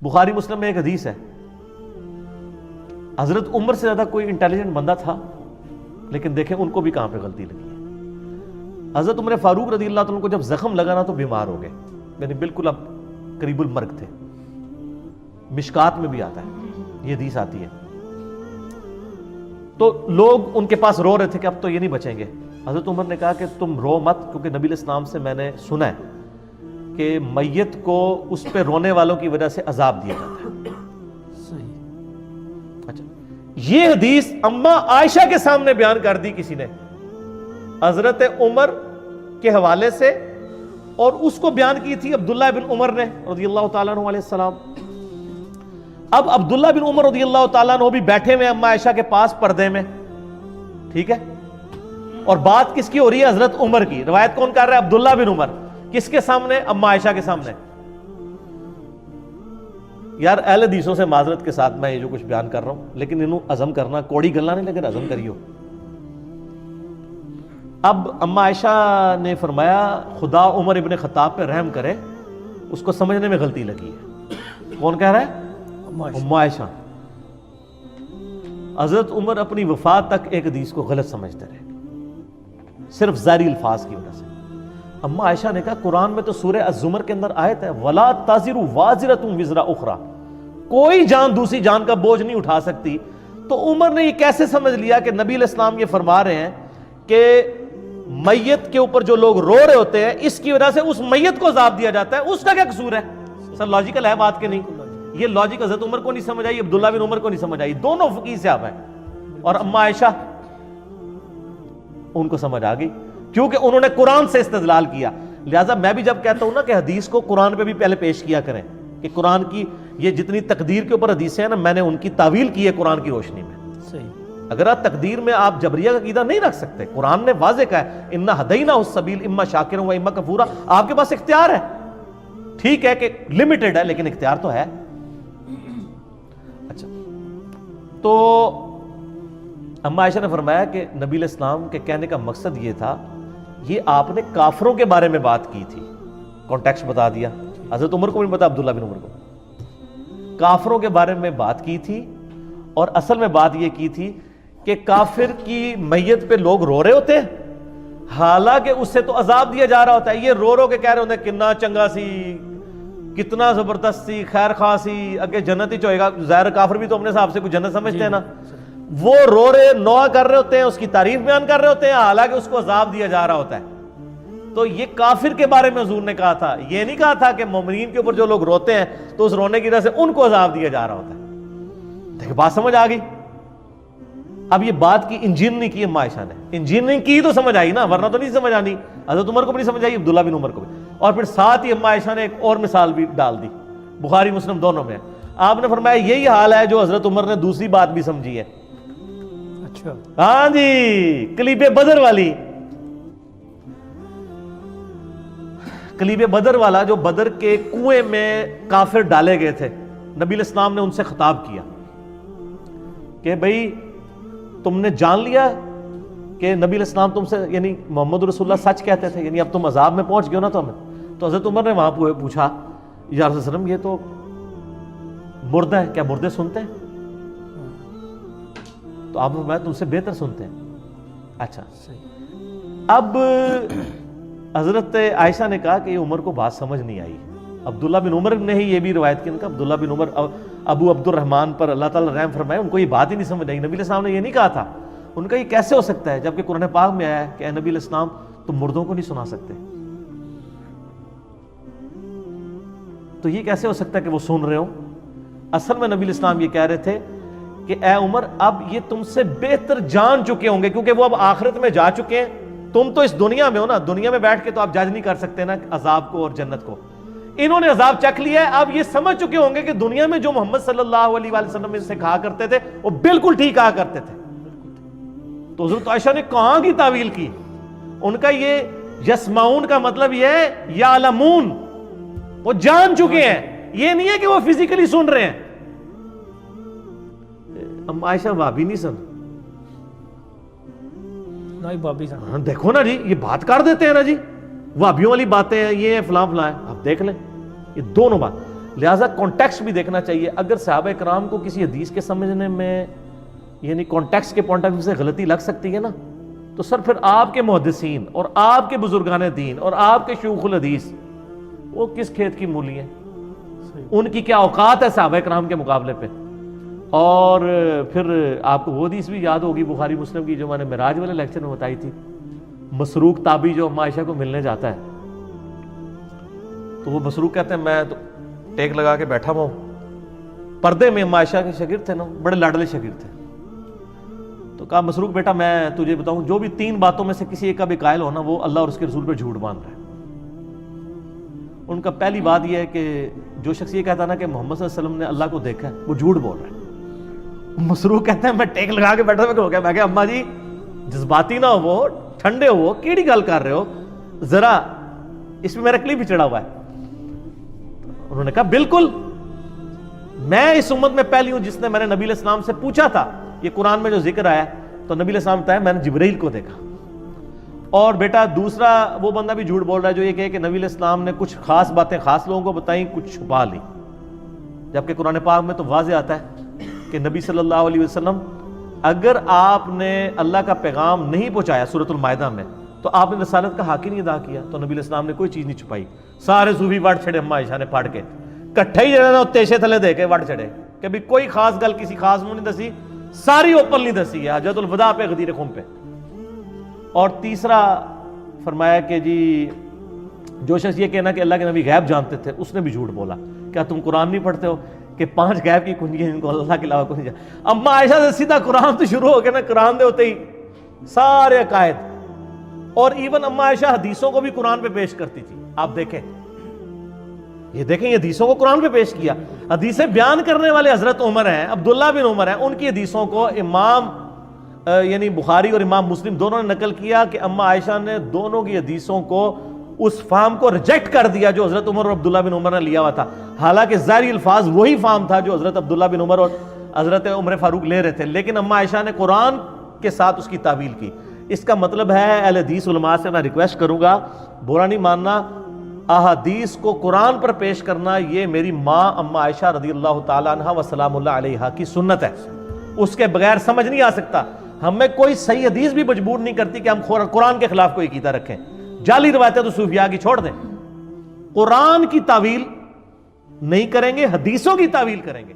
بخاری مسلم میں ایک حدیث ہے، حضرت عمر سے زیادہ کوئی انٹیلیجنٹ بندہ تھا، لیکن دیکھیں ان کو بھی کہاں پہ غلطی لگی ہے۔ حضرت عمر فاروق رضی اللہ عنہ کو جب زخم لگا نا تو بیمار ہو گئے، یعنی بالکل اب قریب المرگ تھے۔ مشکات میں بھی آتا ہے، یہ حدیث آتی ہے۔ تو لوگ ان کے پاس رو رہے تھے کہ اب تو یہ نہیں بچیں گے۔ حضرت عمر نے کہا کہ تم رو مت، کیونکہ نبی علیہ السلام سے میں نے سنا ہے کہ میت کو اس پہ رونے والوں کی وجہ سے عذاب دیا جاتا ہے۔ صحیح۔ اچھا، یہ حدیث اما عائشہ کے سامنے بیان کر دی کسی نے حضرت عمر کے حوالے سے، اور اس کو بیان کی تھی عبداللہ بن عمر نے رضی اللہ تعالیٰ عنہ علیہ السلام۔ اب عبداللہ بن عمر رضی اللہ تعالیٰ عنہ بھی بیٹھے ہوئے اما عائشہ کے پاس پردے میں، ٹھیک ہے، اور بات کس کی ہو رہی ہے؟ حضرت عمر کی۔ روایت کون کر رہا ہے؟ عبداللہ بن عمر۔ کس کے سامنے؟ اما عائشہ کے سامنے۔ یار اہل حدیثوں سے معذرت کے ساتھ میں یہ جو کچھ بیان کر رہا ہوں، لیکن انہوں عزم کرنا کوڑی گلنا نہیں، لیکن عزم کریو۔ اب اما عائشہ نے فرمایا خدا عمر ابن خطاب پہ رحم کرے، اس کو سمجھنے میں غلطی لگی ہے۔ کون کہہ رہا ہے؟ اما عائشہ۔ حضرت عمر اپنی وفات تک ایک حدیث کو غلط سمجھتے رہے، صرف ظاہری الفاظ کی وجہ سے۔ اما عائشہ نے کہا قرآن میں تو سورہ الزمر کے اندر آیت ہے وَلَا تَزِرُ وَازِرَةٌ وِزْرَ أُخْرَى، کوئی جان دوسری جان کا بوجھ نہیں اٹھا سکتی۔ تو عمر نے یہ کیسے سمجھ لیا کہ نبی علیہ السلام یہ فرما رہے ہیں کہ میت کے اوپر جو لوگ رو رہے ہوتے ہیں اس کی وجہ سے اس میت کو عذاب دیا جاتا ہے، اس کا کیا قصور ہے؟ سر لاجیکل ہے بات کہ نہیں؟ یہ لاجک حضرت عمر کو نہیں سمجھ آئی، عبداللہ بن عمر کو نہیں سمجھ آئی، دونوں فقیہ صحابہ ہیں، اور اما عائشہ ان کو سمجھ آ گئی کیونکہ انہوں نے قرآن سے استدلال کیا۔ لہٰذا میں بھی جب کہتا ہوں نا کہ حدیث کو قرآن پہ بھی پہلے پیش کیا کریں، کہ قرآن کی یہ جتنی تقدیر کے اوپر حدیثیں ہیں نا، میں نے ان کی تعویل کی ہے قرآن کی روشنی میں۔ صحیح۔ اگر آپ تقدیر میں آپ جبریہ کا عقیدہ نہیں رکھ سکتے، قرآن نے واضح کہا ہے اِنَّا ہَدَيْنَاهُ السَّبِيلَ اِمَّا شَاكِرًا وَإِمَّا كَفُورًا، آپ کے پاس اختیار ہے، ٹھیک ہے کہ لمیٹڈ ہے لیکن اختیار تو ہے۔ اچھا، تو اما عائشہ نے فرمایا کہ نبی علیہ السلام کے کہنے کا مقصد یہ تھا، یہ آپ نے کافروں کے بارے میں بات کی تھی، کانٹیکسٹ بتا دیا، حضرت عمر کو بھی پتا، عبداللہ بن عمر کو، کافروں کے بارے میں بات کی تھی، اور اصل میں بات یہ کی تھی کہ کافر کی میت پہ لوگ رو رہے ہوتے ہیں، حالانکہ اس سے تو عذاب دیا جا رہا ہوتا ہے۔ یہ رو رو کے کہہ رہے ہوتے ہیں کتنا چنگا سی، کتنا زبردست سی، خیر خواہ سی، اگے جنت ہی چوئے گا۔ ظاہر کافر بھی تو اپنے حساب سے کوئی جنت سمجھتے ہیں نا، وہ رو رہے نوح کر رہے ہوتے ہیں، اس کی تعریف بیان کر رہے ہوتے ہیں، حالانکہ اس کو عذاب دیا جا رہا ہوتا ہے۔ تو یہ کافر کے بارے میں حضور نے کہا تھا، یہ نہیں کہا تھا کہ مومنین کے اوپر جو لوگ روتے ہیں تو اس رونے کی وجہ سے ان کو عذاب دیا جا رہا ہوتا ہے۔ دیکھ بات سمجھ آ گئی؟ اب یہ بات کی انجینئرنگ کی اما عائشہ نے، انجینئرنگ کی تو سمجھ آئی نا، ورنہ تو نہیں سمجھ آنی۔ حضرت عمر کو بھی نہیں سمجھ آئی، عبداللہ بن عمر کو بھی، اور پھر ساتھ ہی اما عائشہ نے ایک اور مثال بھی ڈال دی، بخاری مسلم دونوں میں۔ آپ نے فرمایا یہی حال ہے جو حضرت عمر نے دوسری بات بھی سمجھی ہے۔ اچھا، ہاں جی، کلیب بدر والی، کلیب بدر والا جو بدر کے کنویں میں کافر ڈالے گئے تھے، نبی علیہ السلام نے ان سے خطاب کیا کہ بھئی تم نے جان لیا کہ نبی علیہ السلام تم سے، یعنی محمد رسول اللہ سچ کہتے تھے، یعنی اب تم عذاب میں پہنچ گئے ہو نا تو ہمیں۔ تو حضرت عمر نے وہاں پوچھا یا رسول اللہ علیہ وسلم یہ تو مردہ ہے، کیا مردے سنتے ہیں؟ تو آپ نے فرمایا تم سے بہتر سنتے ہیں۔ اچھا، اب حضرت عائشہ نے کہا کہ یہ عمر کو بات سمجھ نہیں آئی۔ عبداللہ بن عمر نے ہی یہ بھی روایت کی، عبداللہ بن عمر ابو عبد الرحمن پر اللہ تعالیٰ رحم فرمائے، ان کو یہ بات ہی نہیں سمجھ آئی۔ نبی علیہ السلام نے یہ نہیں کہا تھا، ان کا یہ کیسے ہو سکتا ہے جبکہ قرآن پاک میں آیا ہے کہ اے نبی علیہ السلام تم مردوں کو نہیں سنا سکتے، تو یہ کیسے ہو سکتا ہے کہ وہ سن رہے ہوں؟ اصل میں نبی علیہ السلام یہ کہہ رہے تھے کہ اے عمر اب یہ تم سے بہتر جان چکے ہوں گے، کیونکہ وہ اب آخرت میں جا چکے ہیں، تم تو اس دنیا میں ہو نا، دنیا میں بیٹھ کے تو آپ جج نہیں کر سکتے نا عذاب کو اور جنت کو۔ انہوں نے عذاب چکھ لیا ہے، اب یہ سمجھ چکے ہوں گے کہ دنیا میں جو محمد صلی اللہ علیہ وآلہ وسلم سے کہا کرتے تھے وہ بالکل ٹھیک کہا کرتے تھے۔ تو حضرت عائشہ نے کہاں کی تعویل کی؟ ان کا یہ یسمعون کا مطلب یہ ہے یعلمون، وہ جان چکے ہیں، یہ نہیں ہے کہ وہ فزیکلی سن رہے ہیں۔ ام عائشہ وہابی نہیں سن، دیکھو نا جی، یہ بات کر دیتے ہیں نا جی، وہابیوں والی باتیں ہیں، یہ فلاں فلاں ہے، آپ دیکھ لیں یہ دونوں بات۔ لہٰذا کانٹیکسٹ بھی دیکھنا چاہیے. اگر صحابہ کرام کو کسی حدیث کے سمجھنے میں یعنی کانٹیکسٹ کے پوائنٹ آف ویو سے غلطی لگ سکتی ہے نا, تو سر پھر آپ کے محدثین اور آپ کے بزرگان دین اور آپ کے شیوخ الحدیث وہ کس کھیت کی مولی ہیں؟ ان کی کیا اوقات ہے صحابہ کرام کے مقابلے پہ؟ اور پھر آپ کو وہ حدیث بھی یاد ہوگی بخاری مسلم کی جو میں نے معراج والے لیکچر میں بتائی تھی, مسروق تابعی جو اما عائشہ کو ملنے جاتا ہے تو وہ مسروق کہتے ہیں میں تو ٹیک لگا کے بیٹھا ہوا ہوں, پردے میں اما عائشہ کے شاگرد تھے نا, بڑے لاڈلے شاگرد تھے. تو کہا مسروق بیٹا میں تجھے بتاؤں جو بھی 3 باتوں میں سے کسی ایک کا بھی قائل ہونا وہ اللہ اور اس کے رسول پہ جھوٹ باندھ رہا ہے. ان کا پہلی بات یہ ہے کہ جو شخص یہ کہتا نا کہ محمد صلی اللہ علیہ وسلم نے اللہ کو دیکھا ہے وہ جھوٹ بول رہا ہے. مسروق کہتے ہیں میں ٹیک لگا کے بیٹھا ہو گیا, میں کہا اماں جی جذباتی نہ ہو, ٹھنڈے ہو, کیڑی گل کر رہے ہو, ذرا اس میں میرا کلپ بھی چڑھا ہوا ہے. انہوں نے کہا بالکل میں اس امت میں پہلی ہوں جس نے میں نے نبی علیہ السلام سے پوچھا تھا یہ قرآن میں جو ذکر آیا تو نبی علیہ السلام بتایا میں نے جبرائیل کو دیکھا. اور بیٹا دوسرا وہ بندہ بھی جھوٹ بول رہا ہے جو یہ کہے کہ نبی علیہ السلام نے کچھ خاص باتیں خاص لوگوں کو بتائیں کچھ چھپا لی, جبکہ قرآن پاک میں تو واضح آتا ہے کہ نبی صلی اللہ علیہ وسلم اگر آپ نے اللہ کا پیغام نہیں پہنچایا سورۃ المائدہ میں تو آپ نے رسالت کا حق ہی نہیں ادا کیا. تو نبی علیہ السلام نے کوئی چیز نہیں چھپائی. سارے صوفی وٹ چھڑے اما عائشہ نے پڑھ کے کٹھے ہی جڑے نا تیشے تھلے دے کے وٹ چھڑے کہ بھی کوئی خاص گل کسی خاص منہ نہیں دسی, ساری اوپن نہیں دسی ہے حجۃ الوداع پہ غدیر خم پہ. اور تیسرا فرمایا کہ جی جو شخص یہ کہنا کہ اللہ کے نبی غیب جانتے تھے اس نے بھی جھوٹ بولا. کیا تم قرآن نہیں پڑھتے ہو کہ 5 غیب کی کنجی ہیں جن کو اللہ کے علاوہ کوئی نہیں جانتا. اما عائشہ سے سیدھا قرآن تو شروع ہو گیا نا, قرآن دے ہوتے ہی سارے عقائد. اور ایون اما عائشہ حدیثوں کو بھی قرآن پہ پیش کرتی تھی. آپ دیکھیں یہ حدیثوں کو قرآن پہ پیش کیا. حدیثیں بیان کرنے والے حضرت عمر ہیں, عبداللہ بن عمر ہیں, ان کی حدیثوں کو امام یعنی بخاری اور امام مسلم دونوں نے نقل کیا کہ اما عائشہ نے دونوں کی حدیثوں کو اس فہم کو ریجیکٹ کر دیا جو حضرت عمر اور عبداللہ بن عمر نے لیا ہوا تھا. حالانکہ ظاہری الفاظ وہی فہم تھا جو حضرت عبداللہ بن عمر اور حضرت عمر فاروق لے رہے تھے, لیکن اما عائشہ نے قرآن کے ساتھ اس کی تعویل کی. اس کا مطلب ہے اہل حدیث علماء سے میں ریکویسٹ کروں گا, برا نہیں ماننا, احادیث کو قرآن پر پیش کرنا یہ میری ماں اما عائشہ رضی اللہ تعالیٰ عنہ و سلام اللہ علیہا کی سنت ہے. اس کے بغیر سمجھ نہیں آ سکتا. ہمیں کوئی صحیح حدیث بھی مجبور نہیں کرتی کہ ہم قرآن کے خلاف کوئی عقیدہ رکھیں. جعلی روایتیں تو صوفیاء کی چھوڑ دیں, قرآن کی تعویل نہیں کریں گے, حدیثوں کی تعویل کریں گے.